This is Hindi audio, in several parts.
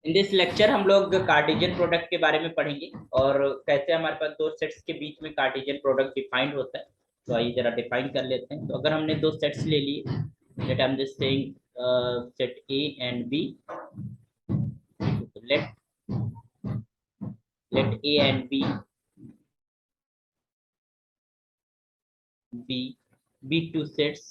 इन दिस लेक्चर हम लोग कार्टेशियन प्रोडक्ट के बारे में पढ़ेंगे और कैसे हमारे पास दो सेट्स के बीच में कार्टेशियन प्रोडक्ट डिफाइंड होता है। तो आइए जरा डिफाइन कर लेते हैं। तो अगर हमने दो सेट्स ले लिए, that I am just saying set A and B, let A and B be two sets,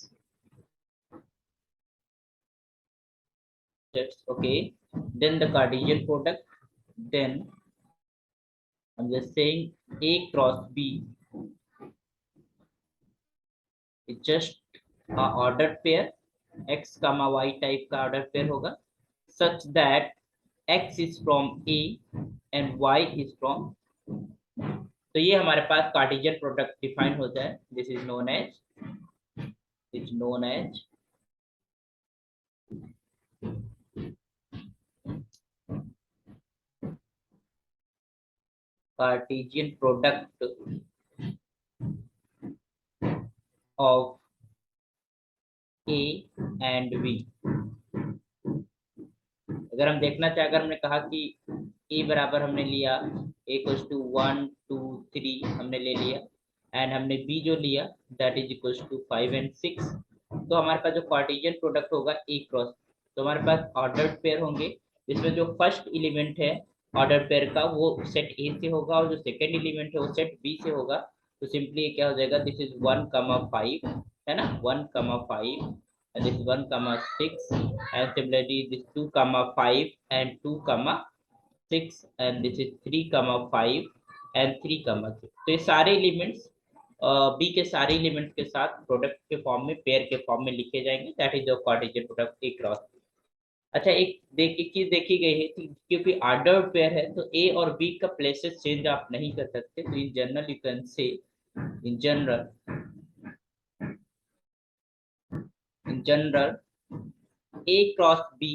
okay, then the Cartesian product, then I'm just saying A cross B is just a ordered pair, x comma y type का ordered pair होगा, such that x is from A and y is from, तो ये हमारे पास कार्टेशियन प्रोडक्ट डिफाइन होता है। This is known as Cartesian product of A and B। अगर हम देखना चाहे, अगर हमने कहा कि ए बराबर हमने लिया ए इक्वल्स टू 1 2 3 हमने ले लिया, एंड हमने बी जो लिया that is equals to 5 and 6, तो हमारे पास जो कार्टेशियन प्रोडक्ट होगा ए क्रॉस, तो हमारे पास ऑर्डर्ड पेयर होंगे जिसमें जो फर्स्ट एलिमेंट है ऑर्डर पेयर का वो सेट ए से होगा और जो सेकेंड एलिमेंट है वो सेट बी से होगा। तो सिंपली क्या हो जाएगा, दिस इज 1,5 है ना, 1,5 and this 1,6, and similarly this 2,5 and 2,6, and this is 3,5 and 3,6। तो ये सारे एलिमेंट्स बी के सारे एलिमेंट्स के साथ प्रोडक्ट के फॉर्म में, पेयर के फॉर्म में लिखे जाएंगे, that is the Cartesian product A cross. अच्छा, एक चीज देखी गई है कि क्योंकि ऑर्डर पेयर है तो ए और बी का प्लेसेस चेंज आप नहीं कर सकते। तो in general you can say, in general A cross B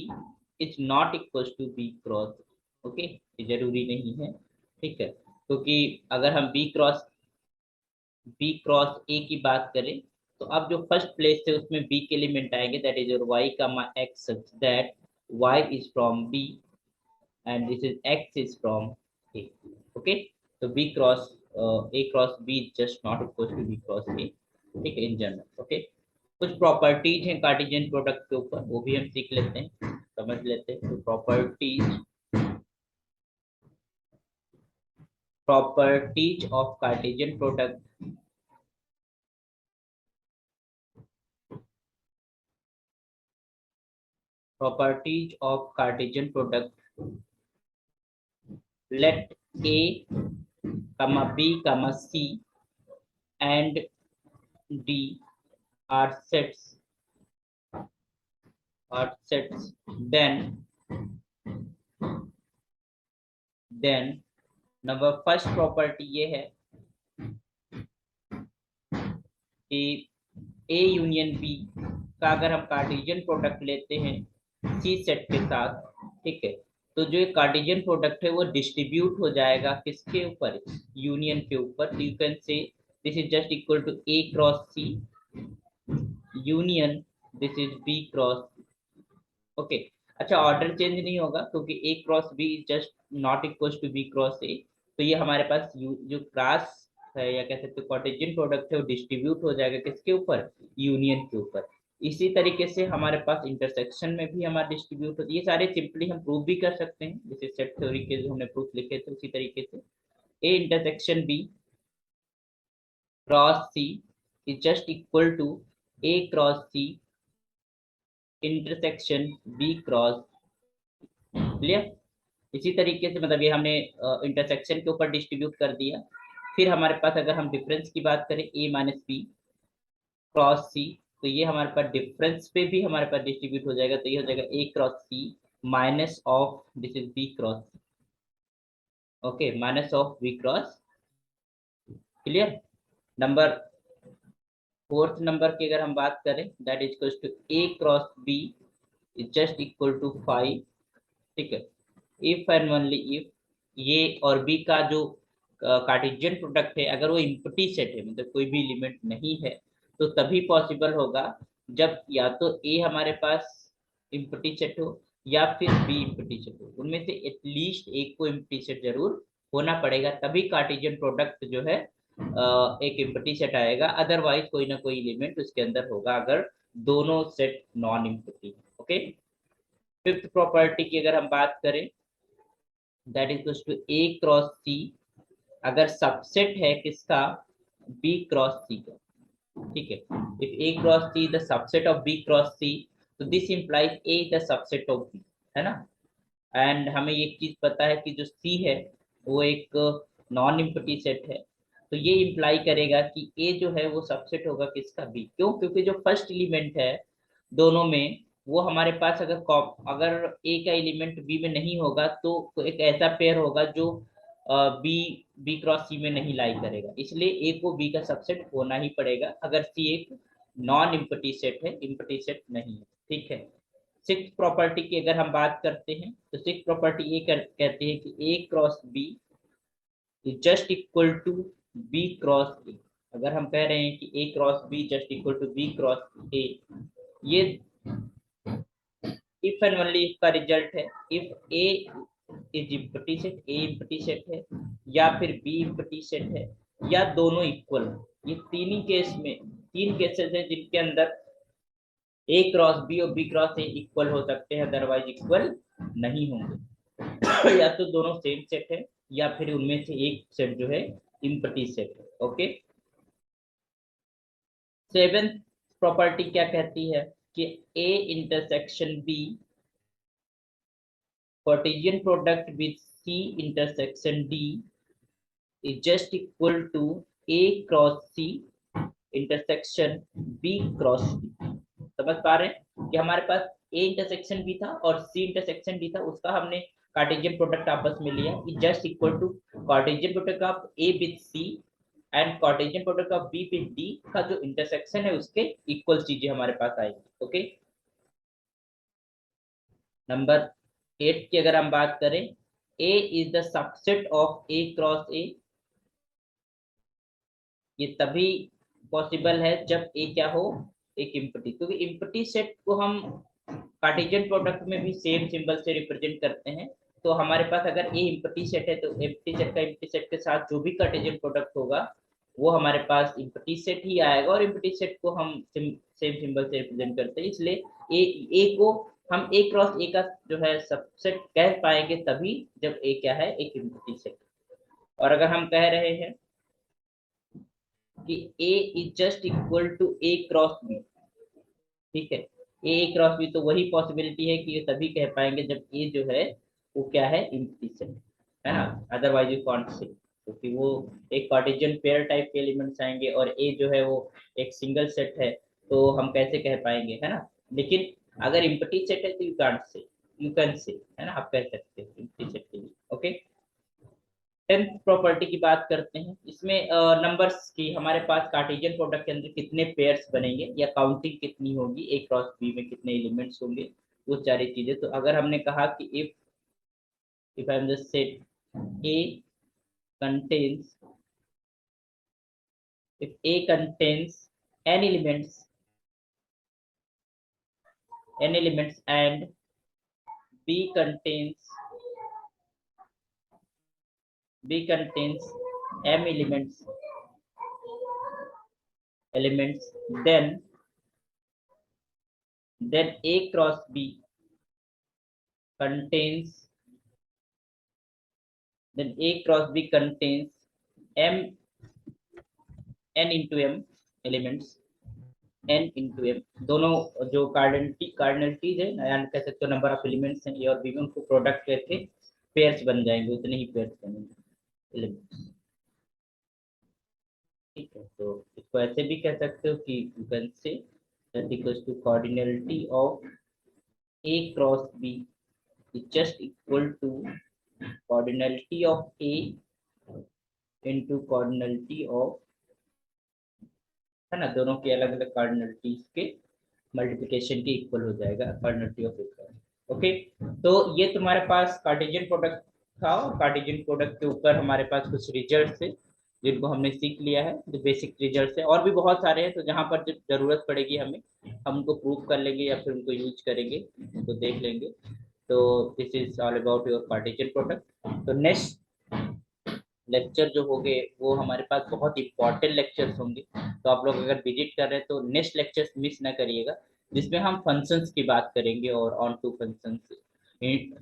is not equal to B cross, okay, ये जरूरी नहीं है, ठीक है। क्योंकि अगर हम B क्रॉस A की बात करें तो अब जो फर्स्ट प्लेस है उसमें B के एलिमेंट आएंगे, that is your y comma x, such that y is from B and this is x is from A, okay. तो A cross B is just not equal to B cross A, ठीक है, इन जनरल, ओके। कुछ प्रॉपर्टीज हैं कार्टेशियन प्रोडक्ट के ऊपर, वो भी हम सीख लेते हैं, समझ लेते हैं। तो properties of Cartesian product, properties of Cartesian product, let A comma B comma C and D are sets, then number first property ये है कि A यूनियन B का अगर हम कार्टेशियन प्रोडक्ट लेते हैं C सेट के साथ, ठीक है, तो जो कार्टेशियन प्रोडक्ट है वो डिस्ट्रीब्यूट हो जाएगा किसके ऊपर, यूनियन के ऊपर। You can say this is just equal to A cross C union this is B cross, okay. अच्छा, ऑर्डर चेंज नहीं होगा क्योंकि A cross B is just not equal to B cross A। तो ये हमारे पास जो क्लास है या कह सकते कार्टेशियन प्रोडक्ट है वो डिस्ट्रीब्यूट हो जाएगा किसके ऊपर, यूनियन के ऊपर। इसी तरीके से हमारे पास इंटरसेक्शन में भी हमारा डिस्ट्रीब्यूट होती है। ये सारे सिंपली हम प्रूव भी कर सकते हैं, जैसे सेट थ्योरी के जो हमने प्रूफ लिखे थे उसी तरीके से। A intersection B cross C is just equal to A cross C intersection B cross, clear. इसी तरीके से मतलब ये हमने इंटरसेक्शन के ऊपर डिस्ट्रीब्यूट कर दिया। फिर हमारे पास अगर हम डिफरेंस की बात करें A minus B cross C, तो ये हमारे पास डिफरेंस पे भी हमारे पास डिस्ट्रीब्यूट हो जाएगा। तो ये हो जाएगा A cross C minus of this is B cross, okay, minus of B cross, clear. Number fourth number की अगर हम बात करें that is equal to A cross B is just equal to 5, ठीक है। इफ एंड ओनली इफ ये और बी का जो कार्टेशियन प्रोडक्ट है अगर वो इम्पटी सेट है, मतलब कोई भी एलिमेंट नहीं है, तो तभी पॉसिबल होगा जब या तो ए हमारे पास एम्प्टी सेट हो या फिर बी एम्प्टी सेट हो, उनमें से एटलीस्ट एक को एम्प्टी सेट जरूर होना पड़ेगा, तभी कार्टेशियन प्रोडक्ट जो है एक एम्प्टी सेट आएगा, अदरवाइज कोई ना कोई एलिमेंट उसके अंदर होगा अगर दोनों set non empty. Okay, fifth property की अगर हम बात करें, that is to A cross C, अगर सबसेट है किसका, बी क्रॉस सी का, ठीक है, if A cross C the subset of B cross C, तो this implies A the subset of B, है ना। एंड हमें एक चीज पता है कि जो सी है वो एक नॉन एम्प्टी सेट है, तो ये इंप्लाई करेगा कि ए जो है वो सबसेट होगा किसका, बी। क्यों? क्योंकि जो फर्स्ट एलिमेंट है दोनों में, वो हमारे पास अगर ए का एलिमेंट बी में नहीं होगा तो एक ऐसा पेयर होगा जो बी बी क्रॉस सी में नहीं लाई करेगा, इसलिए ए को बी का सबसेट होना ही पड़ेगा अगर सी एक नॉन एम्प्टी सेट है, एम्प्टी सेट नहीं है, ठीक है। सिक्स प्रॉपर्टी की अगर हम बात करते हैं, तो सिक्स प्रॉपर्टी ये कहती है कि A cross B is just equal to B cross A. अगर हम कह रहे हैं कि A cross B just equal to B cross A, ये इफ एंड ओनली इफ का रिजल्ट है। If A is empty set, A empty set है, या फिर बी एम्प्टी सेट है, या दोनों इक्वल है। ये तीन ही केस में, तीन केसेस है जिनके अंदर ए क्रॉस बी और बी क्रॉस ए इक्वल हो सकते हैं, अदरवाइज इक्वल नहीं होंगे। या तो दोनों सेम सेट है या फिर उनमें से एक सेट जो है इम्पटी सेट है। ओके, सेवेंथ प्रॉपर्टी क्या कहती है कि A intersection B Cartesian product with C intersection D is just equal to A cross C intersection B cross D. समझ पा रहे हैं कि हमारे पास ए इंटरसेक्शन भी था और सी इंटरसेक्शन भी था, उसका हमने कार्टेशियन प्रोडक्ट आपस में लिया, is just equal to Cartesian product of A with C and Cartesian product of B with D का जो इंटरसेक्शन है उसके इक्वल चीजें हमारे पास आएगी। ओके, नंबर 8 की अगर हम बात करें, A is the subset of A cross A, ये तभी पॉसिबल है जब ए क्या हो, एक इम्पटी, क्योंकि इम्पटी सेट को हम कार्टेशियन प्रोडक्ट में भी सेम सिंबल से रिप्रेजेंट करते हैं। तो हमारे पास अगर ए इम्पटी सेट है तो एम्पटी सेट का एम्पटी सेट के साथ जो भी कार्टेशियन प्रोडक्ट होगा वो हमारे पास इम्पटी सेट ही आएगा, और इम्पटी सेट को हम सेम सिंबल से रिप्रेजेंट करते हैं, इसलिए ए को हम ए क्रॉस ए का जो है सबसेट कह पाएंगे तभी जब ए क्या है, एक इम्पटी सेट। और अगर हम कह रहे हैं कि A is just equal to A cross B, ठीक है, ए क्रॉस बी, तो वही पॉसिबिलिटी है कि ये तभी कह पाएंगे जब ए जो है वो क्या है, इम्प्टी सेट है ना, अदरवाइज यू कांट से, क्योंकि वो एक कार्टेशियन पेयर टाइप के एलिमेंट्स आएंगे और ए जो है वो एक सिंगल सेट है, तो हम कैसे कह पाएंगे, है ना। लेकिन अगर इम्प्टी सेट है तो you can't say, you can से, है ना, आप कह सकते हैं इम्प्टी सेट के लिए। ओके, टेंथ प्रॉपर्टी की बात करते हैं, इसमें नंबर्स की हमारे पास कार्टेशियन प्रोडक्ट के अंदर कितने पेयर्स बनेंगे या काउंटिंग कितनी होगी, ए क्रॉस बी में कितने एलिमेंट्स होंगे, वो सारी चीजें। तो अगर हमने कहा कि if I am just set A contains, if A contains n elements and B contains m elements, then a cross b contains m n into m elements, n into m, दोनों जो कार्डिनलिटीज है या कह सकते हो नंबर ऑफ एलिमेंट्स हैं ए और बी में, उनको प्रोडक्ट करके पेयर्स बन जाएंगे, उतने ही पेयर्स बनेंगे एलिमेंट्स, ठीक है। तो इसको ऐसे भी कह सकते हो कि you can say that equals to cardinality of A cross B is just equal to cardinality of A into cardinality of, है ना, दोनों के अलग अलग कार्डिनलिटीज के मल्टीप्लिकेशन के इक्वल हो जाएगा कार्डिनलिटी ऑफ ए। ओके, तो ये तुम्हारे पास कार्टेशियन प्रोडक्ट था, और कार्टेशियन प्रोडक्ट के ऊपर हमारे पास कुछ रिजल्ट थे। जिनको हमने सीख लिया है, जो बेसिक रिजल्ट है। और भी बहुत सारे हैं, तो जहाँ पर जब जरूरत पड़ेगी हमें, हम उनको प्रूव कर लेंगे या फिर उनको यूज करेंगे, उनको देख लेंगे। तो this is all about your partition product. तो नेक्स्ट लेक्चर जो होंगे वो हमारे पास बहुत इंपॉर्टेंट लेक्चर्स होंगे, तो आप लोग अगर विजिट कर रहे हैं तो नेक्स्ट लेक्चर्स मिस ना करिएगा, जिसमें हम फंक्शंस की बात करेंगे और onto functions,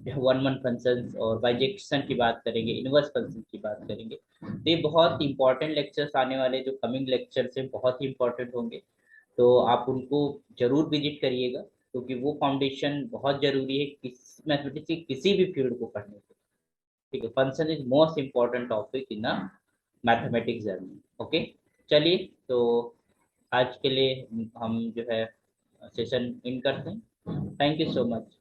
one one functions और बाइजेक्शन की बात करेंगे, इनवर्स फंक्शन की बात करेंगे। तो ये बहुत इंपॉर्टेंट लेक्चर्स आने वाले, जो कमिंग लेक्चर्स हैं बहुत ही इंपॉर्टेंट होंगे, तो आप उनको जरूर विजिट करिएगा, क्योंकि वो फाउंडेशन बहुत जरूरी है किस मैथमेटिक्स की किसी भी फील्ड को पढ़ने के। ठीक है, function is most important topic in mathematics journey. Okay, चलिए, तो आज के लिए हम जो है सेशन इन करते हैं। Thank you so much.